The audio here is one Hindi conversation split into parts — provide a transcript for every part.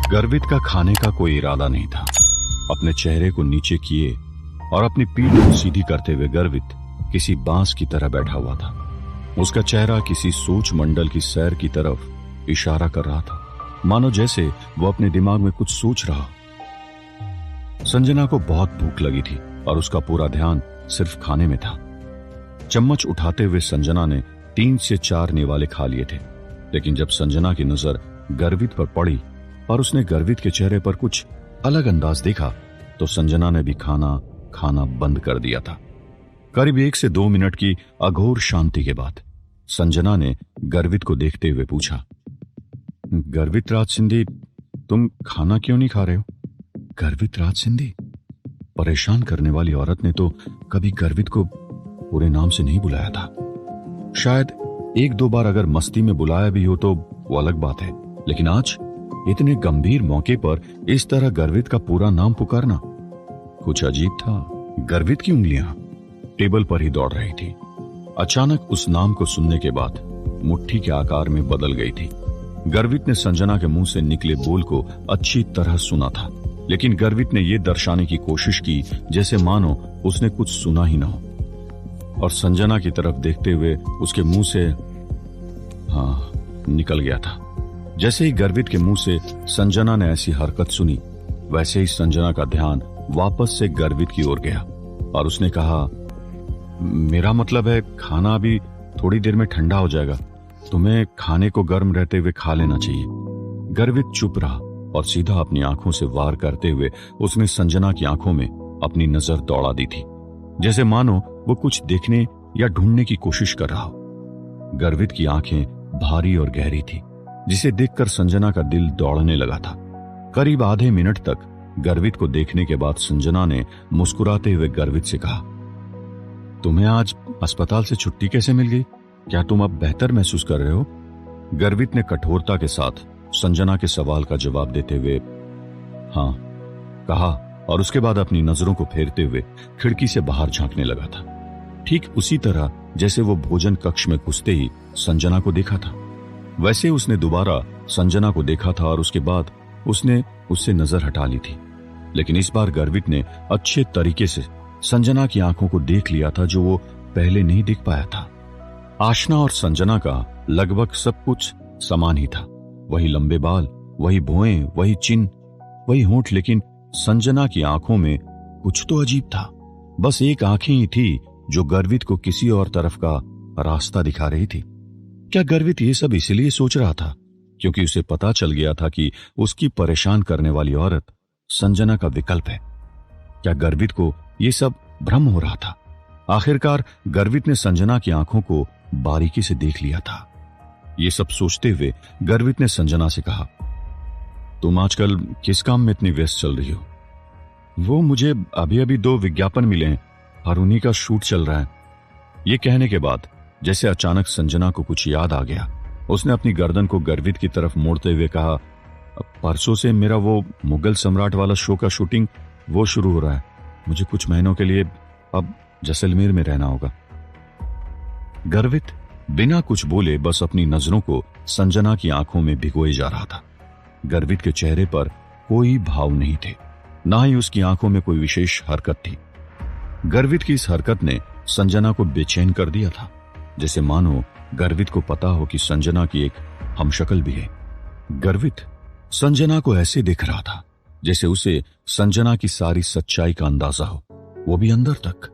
गर्वित का खाने का कोई इरादा नहीं था। अपने चेहरे को नीचे किए और अपनी पीठ को सीधी करते हुए गर्वित किसी बांस की तरह बैठा हुआ था। उसका चेहरा किसी सोच मंडल की सैर की तरफ इशारा कर रहा था, मानो जैसे वो अपने दिमाग में कुछ सोच रहा। संजना को बहुत भूख लगी थी और उसका पूरा ध्यान सिर्फ खाने में था। चम्मच उठाते हुए संजना ने 3 से 4 निवाले खा लिए थे, लेकिन जब संजना की नजर गर्वित पर पड़ी और उसने गर्वित के चेहरे पर कुछ अलग अंदाज देखा तो संजना ने भी खाना बंद कर दिया था। करीब 1 से 2 मिनट की अघोर शांति के बाद संजना ने गर्वित को देखते हुए पूछा, गर्वित राज सिंधी, तुम खाना क्यों नहीं खा रहे हो? गर्वित राज सिंधी? परेशान करने वाली औरत ने तो कभी गर्वित को पूरे नाम से नहीं बुलाया था। शायद 1-2 बार अगर मस्ती में बुलाया भी हो तो वो अलग बात है, लेकिन आज इतने गंभीर मौके पर इस तरह गर्वित का पूरा नाम पुकारना कुछ अजीब था। गर्वित की उंगलियां टेबल पर ही दौड़ रही थी। अचानक उस नाम को सुनने के बाद मुट्ठी के आकार में बदल गई थी। गर्वित ने संजना के मुंह से निकले बोल को अच्छी तरह सुना था, लेकिन गर्वित ने यह दर्शाने की कोशिश की जैसे मानो उसने कुछ सुना ही ना हो, और संजना की तरफ देखते हुए उसके मुंह से हाँ निकल गया था। जैसे ही गर्वित के मुंह से संजना ने ऐसी हरकत सुनी, वैसे ही संजना का ध्यान वापस से गर्वित की ओर गया और उसने कहा, मेरा मतलब है खाना अभी थोड़ी देर में ठंडा हो जाएगा, तुम्हें खाने को गर्म रहते हुए खा लेना चाहिए। गर्वित चुप रहा और सीधा अपनी आंखों से वार करते हुए उसने संजना की आंखों में अपनी नजर दौड़ा दी थी, जैसे मानो वो कुछ देखने या ढूंढने की कोशिश कर रहा हो। गर्वित की आंखें भारी और गहरी थी, जिसे देखकर संजना का दिल दौड़ने लगा था। करीब आधे मिनट तक गर्वित को देखने के बाद संजना ने मुस्कुराते हुए गर्वित से कहा, तुम्हें आज अस्पताल से छुट्टी कैसे मिल गई? क्या तुम अब बेहतर महसूस कर रहे हो? गर्वित ने कठोरता के साथ संजना के सवाल का जवाब देते हुए हाँ कहा और उसके बाद अपनी नजरों को फेरते हुए खिड़की से बाहर झांकने लगा था, ठीक उसी तरह जैसे वो भोजन कक्ष में घुसते ही संजना को देखा था। वैसे उसने दोबारा संजना को देखा था और उसके बाद उसने उससे नजर हटा ली थी, लेकिन इस बार गर्वित ने अच्छे तरीके से संजना की आंखों को देख लिया था, जो वो पहले नहीं देख पाया था। आशना और संजना का लगभग सब कुछ समान ही था, वही लंबे बाल, वही भौहें, वही चिन्ह, वही होंठ, लेकिन संजना की आंखों में कुछ तो अजीब था। बस एक आंखें ही थी जो गर्वित को किसी और तरफ का रास्ता दिखा रही थी। क्या गर्वित ये सब इसलिए सोच रहा था क्योंकि उसे पता चल गया था कि उसकी परेशान करने वाली औरत संजना का विकल्प है? क्या गर्वित को ये सब भ्रम हो रहा था? आखिरकार गर्वित ने संजना की आंखों को बारीकी से देख लिया था। ये सब सोचते हुए गर्वित ने संजना से कहा, तुम आजकल किस काम में इतनी व्यस्त चल रही हो? वो मुझे अभी अभी 2 विज्ञापन मिले हैं और उन्हीं का शूट चल रहा है। ये कहने के बाद जैसे अचानक संजना को कुछ याद आ गया, उसने अपनी गर्दन को गर्वित की तरफ मोड़ते हुए कहा, परसों से मेरा वो मुगल सम्राट वाला शो का शूटिंग वो शुरू हो रहा है। मुझे कुछ महीनों के लिए अब जैसलमेर में रहना होगा। गर्वित बिना कुछ बोले बस अपनी नजरों को संजना की आंखों में भिगोए जा रहा था। गर्वित के चेहरे पर कोई भाव नहीं थे, ना ही उसकी आंखों में कोई विशेष हरकत थी। गर्वित की इस हरकत ने संजना को बेचैन कर दिया था, जैसे मानो गर्वित को पता हो कि संजना की एक हमशक्ल भी है। गर्वित संजना को ऐसे देख रहा था जैसे उसे संजना की सारी सच्चाई का अंदाजा हो, वो भी अंदर तक।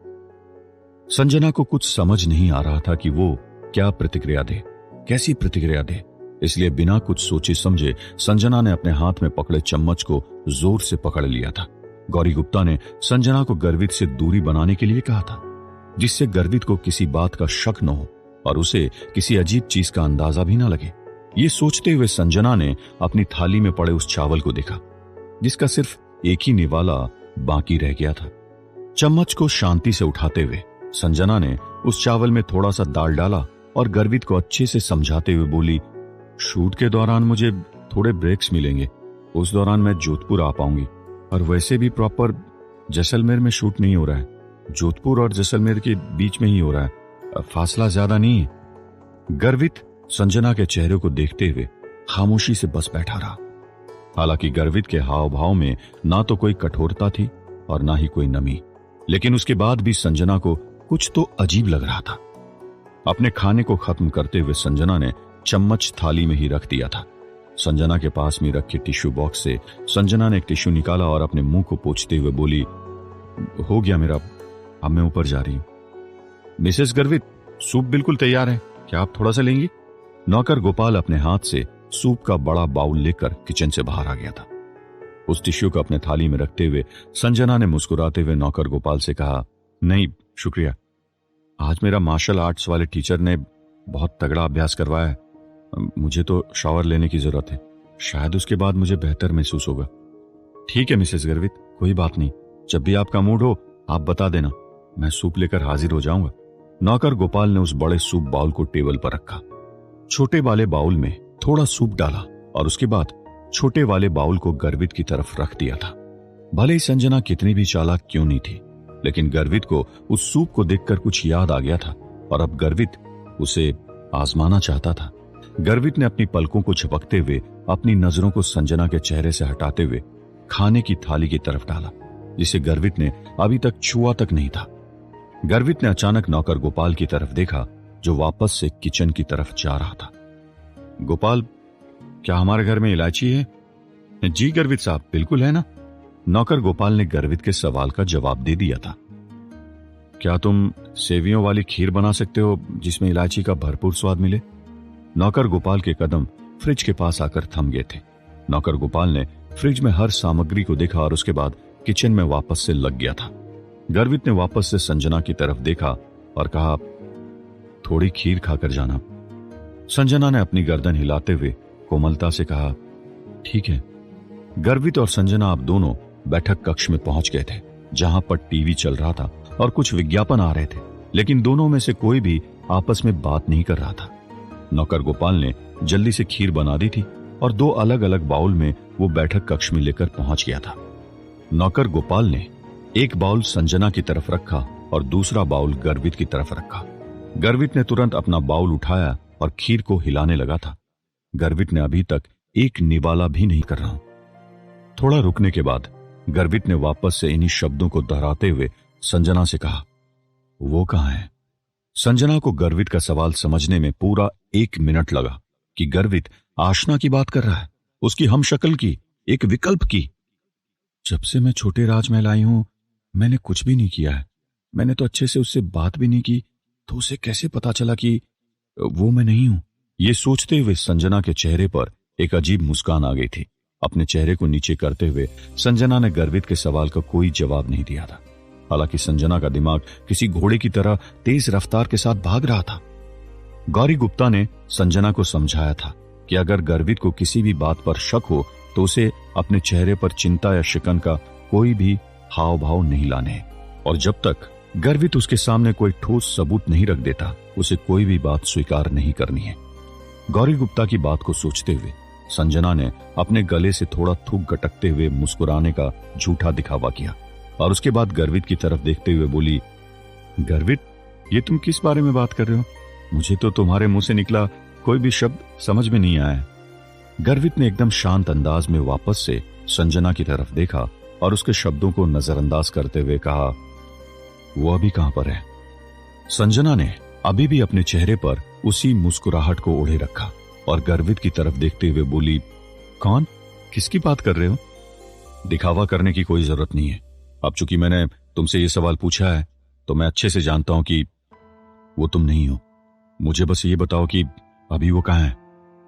संजना को कुछ समझ नहीं आ रहा था कि वो क्या प्रतिक्रिया दे, कैसी प्रतिक्रिया दे। इसलिए बिना कुछ सोचे समझे संजना ने अपने हाथ में पकड़े चम्मच को जोर से पकड़ लिया था। गौरी गुप्ता ने संजना को गर्वित से दूरी बनाने के लिए कहा था, जिससे गर्वित को किसी बात का शक न हो और उसे किसी अजीब चीज का अंदाजा भी न लगे। ये सोचते हुए संजना ने अपनी थाली में पड़े उस चावल को देखा, जिसका सिर्फ एक ही निवाला बाकी रह गया था। चम्मच को शांति से उठाते हुए संजना ने उस चावल में थोड़ा सा दाल डाला और गर्वित को अच्छे से समझाते हुए बोली, शूट के दौरान मुझे थोड़े ब्रेक्स मिलेंगे, उस दौरान मैं जोधपुर आ पाऊंगी। और वैसे भी प्रॉपर जैसलमेर में शूट नहीं हो रहा है, जोधपुर और जैसलमेर के बीच में ही हो रहा है, फासला ज्यादा नहीं है। गर्वित संजना के चेहरे को देखते हुए खामोशी से बस बैठा रहा। हालांकि गर्वित के हाव भाव में ना तो कोई कठोरता थी और ना ही कोई नमी, लेकिन उसके बाद भी संजना को कुछ तो अजीब लग रहा था। अपने खाने को खत्म करते हुए संजना ने चम्मच थाली में ही रख दिया था। संजना के पास में रखे टिश्यू बॉक्स से संजना ने एक टिश्यू निकाला और अपने मुंह को पोंछते हुए बोली, हो गया मेरा, अब मैं ऊपर जा रही हूं। मिसेस गर्वित, सूप बिल्कुल तैयार है, क्या आप थोड़ा सा लेंगी? नौकर गोपाल अपने हाथ से सूप का बड़ा बाउल लेकर किचन से बाहर आ गया था। उस टिश्यू को अपने थाली में रखते हुए संजना ने मुस्कुराते हुए नौकर गोपाल से कहा, नहीं शुक्रिया, आज मेरा मार्शल आर्ट्स वाले टीचर ने बहुत तगड़ा अभ्यास करवाया है, मुझे तो शावर लेने की जरूरत है, शायद उसके बाद मुझे बेहतर महसूस होगा। ठीक है मिसेस गर्वित, कोई बात नहीं, जब भी आपका मूड हो आप बता देना, मैं सूप लेकर हाजिर हो जाऊंगा। नौकर गोपाल ने उस बड़े सूप बाउल को टेबल पर रखा, छोटे वाले बाउल में थोड़ा सूप डाला और उसके बाद छोटे वाले बाउल को गर्वित की तरफ रख दिया था। भले ही संजना कितनी भी चालाक क्यों नहीं थी, लेकिन गर्वित को उस सूप को देखकर कुछ याद आ गया था और अब गर्वित उसे आजमाना चाहता था। गर्वित ने अपनी पलकों को झपकते हुए अपनी नजरों को संजना के चेहरे से हटाते हुए खाने की थाली की तरफ डाला, जिसे गर्वित ने अभी तक छुआ तक नहीं था। गर्वित ने अचानक नौकर गोपाल की तरफ देखा, जो वापस से किचन की तरफ जा रहा था। गोपाल, क्या हमारे घर में इलायची है? जी गर्वित साहब, बिल्कुल है ना। नौकर गोपाल ने गर्वित के सवाल का जवाब दे दिया था। क्या तुम सेवियों वाली खीर बना सकते हो जिसमें इलायची का भरपूर स्वाद मिले? नौकर गोपाल के कदम फ्रिज के पास आकर थम गए थे। नौकर गोपाल ने फ्रिज में हर सामग्री को देखा और उसके बाद किचन में वापस से लग गया था। गर्वित ने वापस से संजना की तरफ देखा और कहा, थोड़ी खीर खाकर जाना। संजना ने अपनी गर्दन हिलाते हुए कोमलता से कहा, ठीक है। गर्वित और संजना अब दोनों बैठक कक्ष में पहुंच गए थे, जहां पर टीवी चल रहा था और कुछ विज्ञापन आ रहे थे, लेकिन दोनों में से कोई भी आपस में बात नहीं कर रहा था। नौकर गोपाल ने जल्दी से खीर बना दी थी और दो अलग अलग बाउल में वो बैठक कक्ष में लेकर पहुंच गया था। नौकर गोपाल ने एक बाउल संजना की तरफ रखा और दूसरा बाउल गर्वित की तरफ रखा। गर्वित ने तुरंत अपना बाउल उठाया और खीर को हिलाने लगा था। गर्वित ने अभी तक एक निवाला भी नहीं कर रहा। थोड़ा रुकने के बाद गर्वित ने वापस से इन्हीं शब्दों को दोहराते हुए संजना से कहा, वो कहां है? संजना को गर्वित का सवाल समझने में पूरा 1 मिनट लगा कि गर्वित आशना की बात कर रहा है, उसकी हमशक्ल की, एक विकल्प की। जब से मैं छोटे राजमहल आई हूं मैंने कुछ भी नहीं किया है, मैंने तो अच्छे से उससे बात भी नहीं की, तो उसे कैसे पता चला कि वो मैं नहीं हूं? ये सोचते हुए संजना के चेहरे पर एक अजीब मुस्कान आ गई थी। अपने चेहरे को नीचे करते हुए संजना ने गर्वित के सवाल का कोई जवाब नहीं दिया था। हालांकि संजना का दिमाग किसी घोड़े की तरह तेज रफ्तार के साथ भाग रहा था। गौरी गुप्ता ने संजना को समझाया था कि अगर गर्वित को किसी भी बात पर शक हो तो उसे अपने चेहरे पर चिंता या शिकन का कोई भी हाव भाव नहीं लाने हैं, और जब तक गर्वित उसके सामने कोई ठोस सबूत नहीं रख देता उसे कोई भी बात स्वीकार नहीं करनी है। गौरी गुप्ता की बात को सोचते हुए संजना ने अपने गले से थोड़ा थूक गटकते हुए मुस्कुराने का झूठा दिखावा किया और उसके बाद गर्वित की तरफ देखते हुए बोली, गर्वित, ये तुम किस बारे में बात कर रहे हो? मुझे तो तुम्हारे मुंह से निकला कोई भी शब्द समझ में नहीं आया। गर्वित ने एकदम शांत अंदाज में वापस से संजना की तरफ देखा और उसके शब्दों को नजरअंदाज करते हुए कहा, वो अभी कहां पर है? संजना ने अभी भी अपने चेहरे पर उसी मुस्कुराहट को ओढ़े रखा और गर्वित की तरफ देखते हुए बोली, कौन? किसकी बात कर रहे हो? दिखावा करने की कोई जरूरत नहीं है। अब चूंकि मैंने तुमसे ये सवाल पूछा है तो मैं अच्छे से जानता हूं कि वो तुम नहीं हो। मुझे बस ये बताओ कि अभी वो कहां है?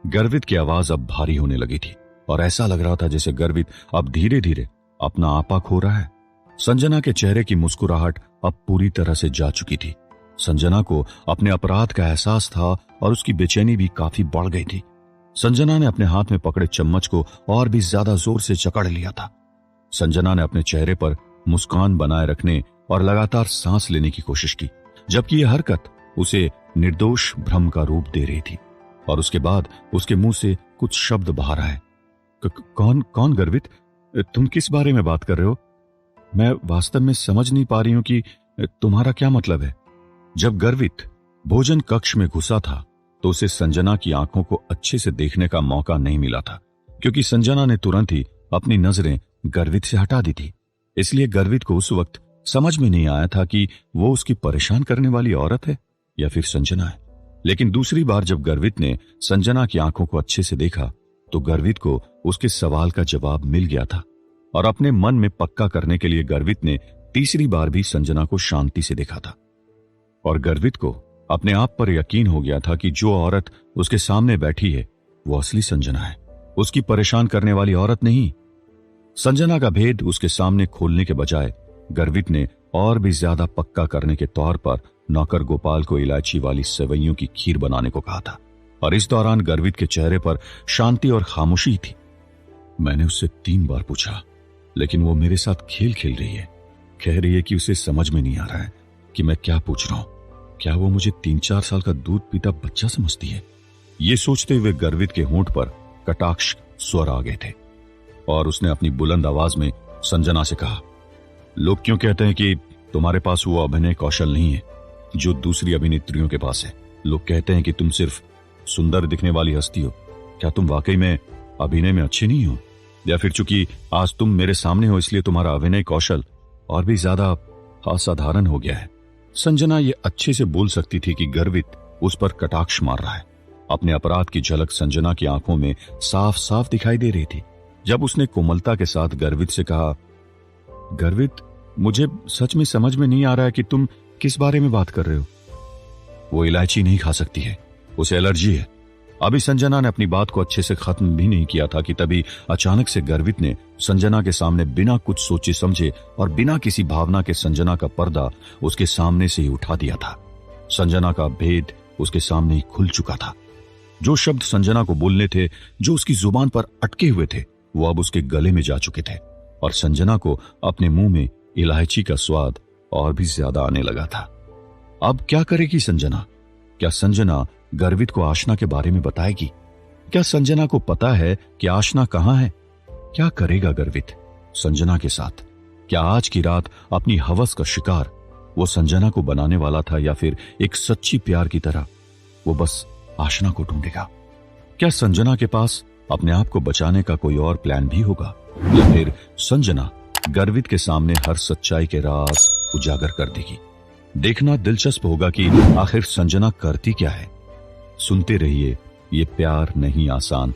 गर्वित की आवाज अब भारी होने लगी थी और ऐसा लग रहा था जैसे गर्वित अब धीरे धीरे अपना आपा खो रहा है। संजना के चेहरे की मुस्कुराहट अब पूरी तरह से जा चुकी थी। संजना को अपने अपराध का एहसास था और उसकी बेचैनी भी काफी बढ़ गई थी। संजना ने अपने हाथ में पकड़े चम्मच को और भी ज्यादा जोर से जकड़ लिया था। संजना ने अपने चेहरे पर मुस्कान बनाए रखने और लगातार सांस लेने की कोशिश की, जबकि यह हरकत उसे निर्दोष भ्रम का रूप दे रही थी। और उसके बाद उसके मुंह से कुछ शब्द बाहर आए। कौन गर्वित? तुम किस बारे में बात कर रहे हो? मैं वास्तव में समझ नहीं पा रही हूं कि तुम्हारा क्या मतलब है। जब गर्वित भोजन कक्ष में घुसा था तो उसे संजना की आंखों को अच्छे से देखने का मौका नहीं मिला था, क्योंकि संजना ने तुरंत ही अपनी नजरें गर्वित से हटा दी थी। इसलिए गर्वित को उस वक्त समझ में नहीं आया था कि वो उसकी परेशान करने वाली औरत है या फिर संजना है। लेकिन दूसरी बार जब गर्वित ने संजना की आंखों को अच्छे से देखा तो गर्वित को उसके सवाल का जवाब मिल गया था। और अपने मन में पक्का करने के लिए गर्वित ने तीसरी बार भी संजना को शांति से देखा था। और गर्वित को अपने आप पर यकीन हो गया था कि जो औरत उसके सामने बैठी है वो असली संजना है, उसकी परेशान करने वाली औरत नहीं। संजना का भेद उसके सामने खोलने के बजाय गर्वित ने और भी ज्यादा पक्का करने के तौर पर नौकर गोपाल को इलायची वाली सेवइयों की खीर बनाने को कहा था। और इस दौरान गर्वित के चेहरे पर शांति और खामोशी थी। मैंने उससे 3 बार पूछा, लेकिन वो मेरे साथ खेल खेल रही है। कह रही है कि उसे समझ में नहीं आ रहा है कि मैं क्या पूछ रहा हूं। क्या वो मुझे 3-4 साल का दूध पीता बच्चा समझती है? ये सोचते हुए गर्वित के होंठ पर कटाक्ष स्वर आ गए थे और उसने अपनी बुलंद आवाज में संजना से कहा, लोग क्यों कहते हैं कि तुम्हारे पास वो अभिनय कौशल नहीं है जो दूसरी अभिनेत्रियों के पास है? लोग कहते हैं कि तुम सिर्फ सुंदर दिखने वाली हस्ती हो। क्या तुम वाकई में अभिनय में अच्छी नहीं हो, या फिर चूंकि आज तुम मेरे सामने हो इसलिए तुम्हारा अभिनय कौशल और भी ज्यादा असाधारण हो गया है? संजना ये अच्छे से बोल सकती थी कि गर्वित उस पर कटाक्ष मार रहा है। अपने अपराध की झलक संजना की आंखों में साफ साफ दिखाई दे रही थी जब उसने कोमलता के साथ गर्वित से कहा, गर्वित, मुझे सच में समझ में नहीं आ रहा है कि तुम किस बारे में बात कर रहे हो। वो इलायची नहीं खा सकती है, उसे एलर्जी है। अभी संजना ने अपनी बात को अच्छे से खत्म भी नहीं किया था कि तभी अचानक से गर्वित ने संजना के सामने बिना कुछ सोचे समझे और बिना किसी भावना के संजना का पर्दा उसके सामने से ही उठा दिया था। संजना का भेद उसके सामने ही खुल चुका था। जो शब्द संजना को बोलने थे, जो उसकी जुबान पर अटके हुए थे, वो अब उसके गले में जा चुके थे और संजना को अपने मुंह में इलायची का स्वाद और भी ज्यादा आने लगा था। अब क्या करेगी संजना? क्या संजना गर्वित को आशना के बारे में बताएगी? क्या संजना को पता है कि आशना कहां है? क्या करेगा गर्वित संजना के साथ? क्या आज की रात अपनी हवस का शिकार वो संजना को बनाने वाला था, या फिर एक सच्ची प्यार की तरह वो बस आशना को ढूंढेगा? क्या संजना के पास अपने आप को बचाने का कोई और प्लान भी होगा, या फिर संजना गर्वित के सामने हर सच्चाई के राज उजागर कर देगी? देखना दिलचस्प होगा कि आखिर संजना करती क्या है। सुनते रहिए ये प्यार नहीं आसान